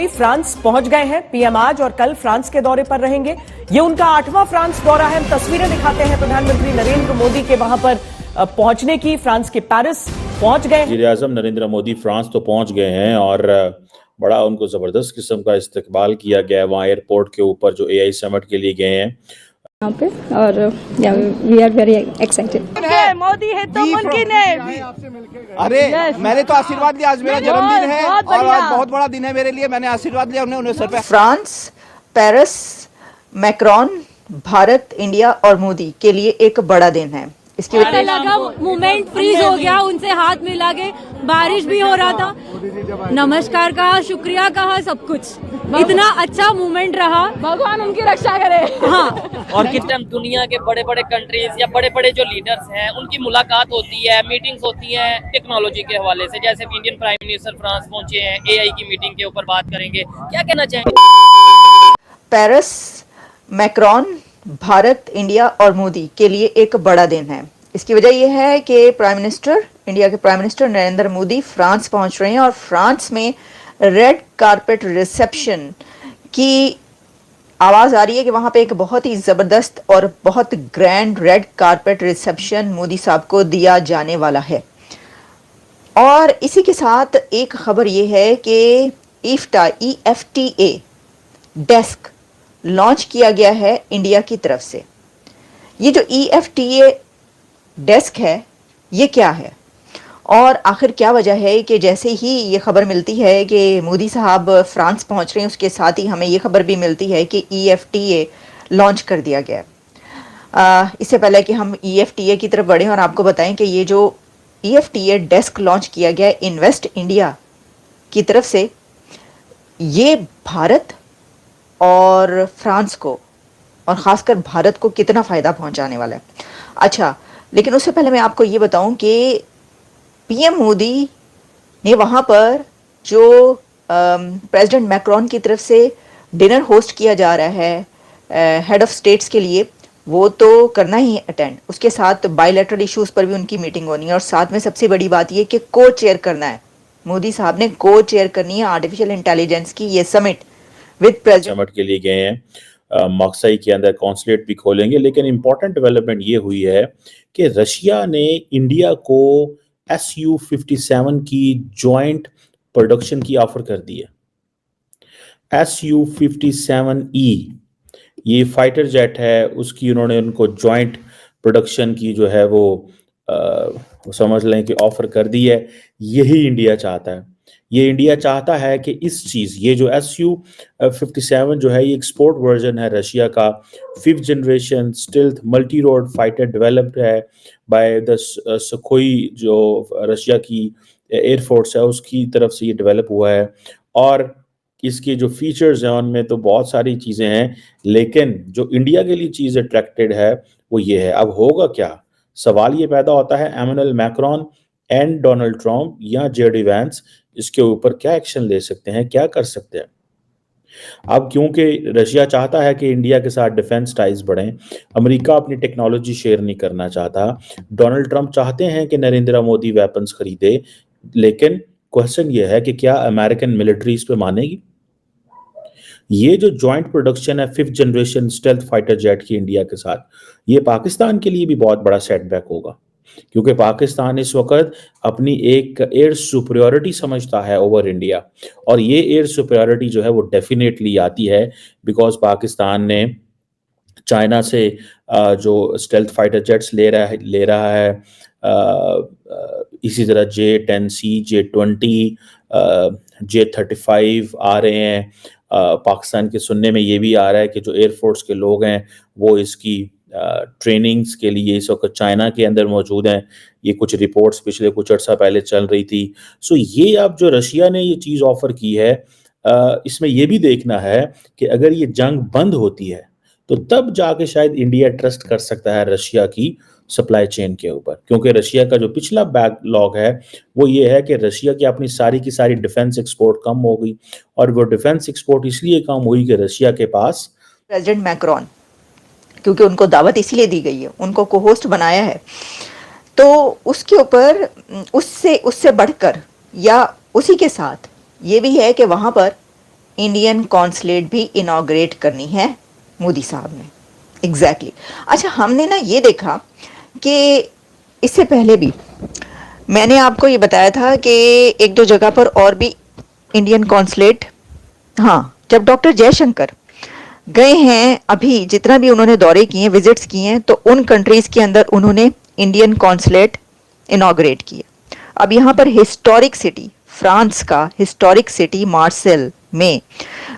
France पहुंच गए हैं पीएम आज और कल फ्रांस के दौरे पर रहेंगे। ये उनका 8वां फ्रांस दौरा है। हम तस्वीरें दिखाते हैं प्रधानमंत्री नरेंद्र मोदी के वहां पर पहुंचने की। फ्रांस के पेरिस पहुंच गए। वज़ीर-ए-आज़म नरेंद्र मोदी फ्रांस तो पहुंच गए हैं और बड़ा उनको जबरदस्त किस्म का इस्तकबाल किया गया वहां एयरपोर्ट के ऊपर जो एआई समिट के लिए गए हैं यहाँ पे। और we are very excited. Modi है तो मुमकिन है। अरे मैंने तो आशीर्वाद लिया, आज मेरा जन्मदिन है और आज बहुत बड़ा दिन है मेरे लिए। मैंने आशीर्वाद लिया उन्हें सर पे। France, Paris, Macron, Bharat, India और मोदी के लिए एक बड़ा दिन है। इसकी वजह लगा मोमेंट फ्रीज हो गया, उनसे हाथ मिला के, बारिश भी हो रहा था, नमस्कार कहा, शुक्रिया कहा, सब कुछ इतना अच्छा मोमेंट रहा। भगवान उनकी रक्षा करे। हाँ, और किस टाइम दुनिया के बड़े बड़े कंट्रीज या बड़े बड़े जो लीडर्स हैं उनकी मुलाकात होती है, मीटिंग्स होती हैं टेक्नोलॉजी के हवाले से। जैसे इंडियन प्राइम मिनिस्टर फ्रांस पहुंचे हैं, एआई की मीटिंग के ऊपर बात करेंगे। क्या कहना चाहेंगे? पेरिस, मैक्रोन, भारत, इंडिया और मोदी के लिए एक बड़ा दिन है। इसकी वजह यह है कि इंडिया के prime minister Narendra Modi France पहुंच रहे हैं और फ्रांस में रेड कारपेट रिसेप्शन की आवाज़ आ रही है कि वहाँ पे एक बहुत ही ज़बरदस्त और बहुत grand red carpet reception Modi साहब को दिया जाने वाला है। और इसी के साथ एक खबर ये है कि EFTA डेस्क लॉन्च किया गया है इंडिया की तरफ से। ये जो EFTA डेस्क है ये क्या है और आखिर क्या वजह है कि जैसे ही ये खबर मिलती है कि मोदी साहब फ्रांस पहुंच रहे हैं, उसके साथ ही हमें ये खबर भी मिलती है कि EFTA लॉन्च कर दिया गया है। इससे पहले कि हम EFTA की तरफ बढ़ें और आपको बताएं कि ये जो EFTA डेस्क लॉन्च किया गया है इन्वेस्ट इंडिया की तरफ से, ये भारत और फ्रांस को और ख़ासकर भारत को कितना फ़ायदा पहुंचाने वाला है। अच्छा, लेकिन उससे पहले मैं आपको ये बताऊं कि पीएम मोदी ने वहाँ पर जो प्रेसिडेंट मैक्रोन की तरफ से डिनर होस्ट किया जा रहा है हेड ऑफ स्टेट्स के लिए, वो तो करना ही अटेंड। उसके साथ बायलैटरल इश्यूज़ पर भी उनकी मीटिंग होनी है और साथ में सबसे बड़ी बात ये कि को चेयर करना है। मोदी साहब ने को चेयर करनी है आर्टिफिशियल इंटेलिजेंस की ये समिट विद प्रेसिडेंट। समिट के लिए गए हैं। मक्साई के अंदर कॉन्सुलेट भी खोलेंगे। लेकिन इंपॉर्टेंट डेवलपमेंट ये हुई है कि रशिया ने इंडिया को Su-57 की जॉइंट प्रोडक्शन की ऑफर कर दी है। Su-57E ये फाइटर जेट है, उसकी उन्होंने उनको जॉइंट प्रोडक्शन की जो है वो समझ लें कि ऑफर कर दी है। यही इंडिया चाहता है। ये इंडिया चाहता है कि इस चीज़ ये जो Su-57 जो है ये एक्सपोर्ट वर्जन है रशिया का। 5th generation stealth multi road fighter developed है बाय द सुखोई, जो रशिया की एयरफोर्स है उसकी तरफ से ये डेवलप हुआ है। और इसके जो फीचर्स हैं उनमें तो बहुत सारी चीज़ें हैं, लेकिन जो इंडिया के लिए चीज़ अट्रैक्टेड है वो ये है। अब होगा क्या, सवाल ये पैदा होता है Emmanuel Macron and Donald Trump या जेडी वैंस इसके ऊपर क्या एक्शन ले सकते हैं, क्या कर सकते हैं। अब क्योंकि रशिया चाहता है कि इंडिया के साथ डिफेंस टाइज बढ़ें, अमेरिका अपनी टेक्नोलॉजी शेयर नहीं करना चाहता, डोनाल्ड ट्रम्प चाहते हैं कि नरेंद्र मोदी वेपन्स खरीदे, लेकिन क्वेश्चन ये है कि क्या अमेरिकन मिलिट्री इस पे मानेगी। ये जो जॉइंट प्रोडक्शन है 5th generation stealth fighter jet की इंडिया के साथ, ये पाकिस्तान के लिए भी बहुत बड़ा सेटबैक होगा, क्योंकि पाकिस्तान इस वक्त अपनी एक एयर सुपरियोरिटी समझता है ओवर इंडिया। और ये एयर सुपरियोरिटी जो है वो डेफिनेटली आती है बिकॉज पाकिस्तान ने चाइना से जो स्टेल्थ फाइटर जेट्स ले रहा है, इसी तरह J-10C, J-20, J-35 आ रहे हैं। पाकिस्तान के सुनने में ये भी आ रहा है कि जो एयरफोर्स के लोग हैं वो इसकी ट्रेनिंग्स के लिए इस वक्त चाइना के अंदर मौजूद हैं। ये कुछ रिपोर्ट्स पिछले कुछ अर्सा पहले चल रही थी। सो ये अब जो रशिया ने ये चीज़ ऑफर की है, इसमें ये भी देखना है कि अगर ये जंग बंद होती है तो तब जाके शायद इंडिया ट्रस्ट कर सकता है रशिया की सप्लाई चेन के ऊपर, क्योंकि रशिया का जो पिछला बैकलॉग है वो ये है कि रशिया की अपनी सारी की सारी डिफेंस एक्सपोर्ट कम हो गई। और वो डिफेंस एक्सपोर्ट इसलिए कम हुई कि रशिया के पास प्रेसिडेंट मैक्रोन, क्योंकि उनको दावत इसलिए दी गई है, उनको को होस्ट बनाया है, तो उसके ऊपर उससे बढ़कर या उसी के साथ ये भी है कि वहाँ पर इंडियन कॉन्सुलेट भी इनॉग्रेट करनी है मोदी साहब ने। एग्जैक्टली अच्छा, हमने ना ये देखा कि इससे पहले भी मैंने आपको ये बताया था कि एक दो जगह पर और भी इंडियन कॉन्सुलेट, हाँ, जब डॉक्टर जयशंकर गए हैं, अभी जितना भी उन्होंने दौरे किए, विजिट्स किए हैं, तो उन कंट्रीज के अंदर उन्होंने इंडियन कॉन्सुलेट इनॉग्रेट किए। अब यहाँ पर हिस्टोरिक सिटी, फ्रांस का हिस्टोरिक सिटी मार्सेल में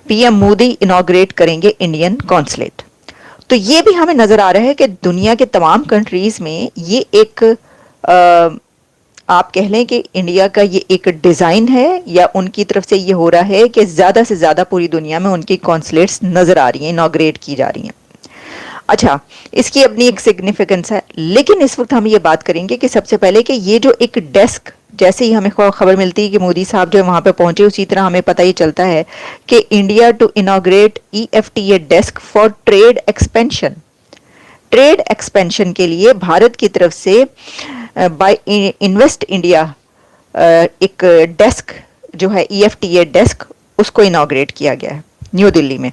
पीएम मोदी इनॉग्रेट करेंगे इंडियन कॉन्सुलेट। तो ये भी हमें नजर आ रहा है कि दुनिया के तमाम कंट्रीज में ये एक आप कह लें कि इंडिया का ये एक डिजाइन है, या उनकी तरफ से ये हो रहा है कि ज्यादा से ज्यादा पूरी दुनिया में उनकी कॉन्सुलेट्स नजर आ रही हैं, इनॉग्रेट की जा रही हैं। अच्छा, इसकी अपनी एक सिग्निफिकेंस है, लेकिन इस वक्त हम ये बात करेंगे कि सबसे पहले कि ये जो एक डेस्क, जैसे ही हमें खबर मिलती है कि मोदी साहब जो वहां पे पहुंचे, उसी तरह हमें पता ही चलता है कि India to inaugurate EFTA desk for trade expansion. Trade expansion के लिए भारत की तरफ से बाय इन्वेस्ट इंडिया एक डेस्क जो है EFTA डेस्क, उसको इनॉग्रेट किया गया है न्यू दिल्ली में।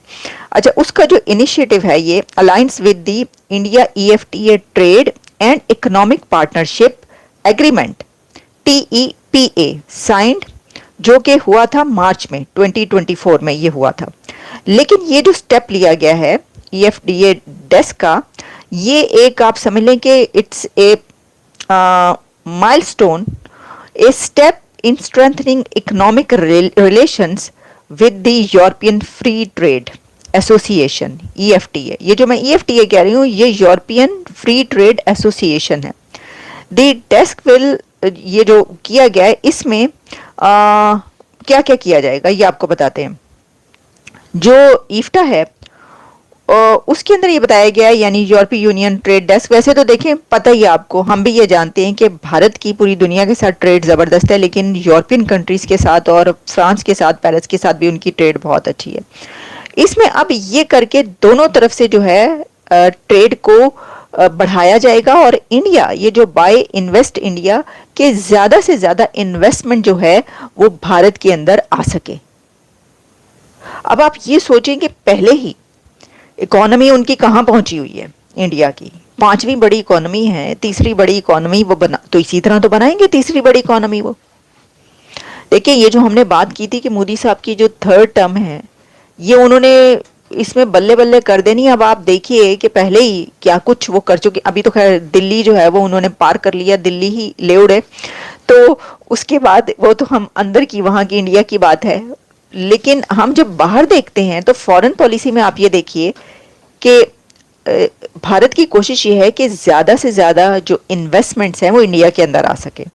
अच्छा, उसका जो इनिशिएटिव है ये alliance with the India EFTA trade and economic partnership agreement TEPA signed, जो कि हुआ था मार्च में 2024 में ये हुआ था। लेकिन ये जो स्टेप लिया गया है EFTA डेस्क का, ये एक आप समझ लें कि it's a milestone, a step in strengthening economic relations with the European free trade association EFTA। ये जो मैं EFTA कह रही हूँ, ये यूरोपियन फ्री ट्रेड एसोसिएशन है। द डेस्क विल, ये जो किया गया है, इसमें क्या क्या किया जाएगा ये आपको बताते हैं। जो ईफ्टा है उसके अंदर ये बताया गया है, यानी यूरोपीय यूनियन ट्रेड डेस्क। वैसे तो देखें, पता ही आपको, हम भी ये जानते हैं कि भारत की पूरी दुनिया के साथ ट्रेड जबरदस्त है, लेकिन यूरोपियन कंट्रीज के साथ और फ्रांस के साथ, पेरिस के साथ भी उनकी ट्रेड बहुत अच्छी है। इसमें अब ये करके दोनों तरफ से जो है ट्रेड को बढ़ाया जाएगा, और इंडिया, ये जो बाय इन्वेस्ट इंडिया के ज्यादा से ज्यादा इन्वेस्टमेंट जो है वो भारत के अंदर आ सके। अब आप ये सोचें कि पहले ही इकोनॉमी उनकी कहां पहुंची हुई है, इंडिया की 5वीं बड़ी इकोनॉमी है, तीसरी बड़ी इकोनॉमी वो बना, तो इसी तरह तो बनाएंगे तीसरी बड़ी इकोनॉमी वो। देखिए, ये जो हमने बात की थी कि मोदी साहब की जो 3rd टर्म है, ये उन्होंने इसमें बल्ले बल्ले कर देनी। अब आप देखिए कि पहले ही क्या कुछ वो कर चुके। अभी तो खैर दिल्ली जो है वो उन्होंने पार कर लिया, दिल्ली ही ले उड़े, तो उसके बाद वो तो हम अंदर की, वहां की इंडिया की बात है। लेकिन हम जब बाहर देखते हैं तो फॉरेन पॉलिसी में आप ये देखिए कि भारत की कोशिश ये है कि ज्यादा से ज्यादा जो इन्वेस्टमेंट्स हैं वो इंडिया के अंदर आ सके।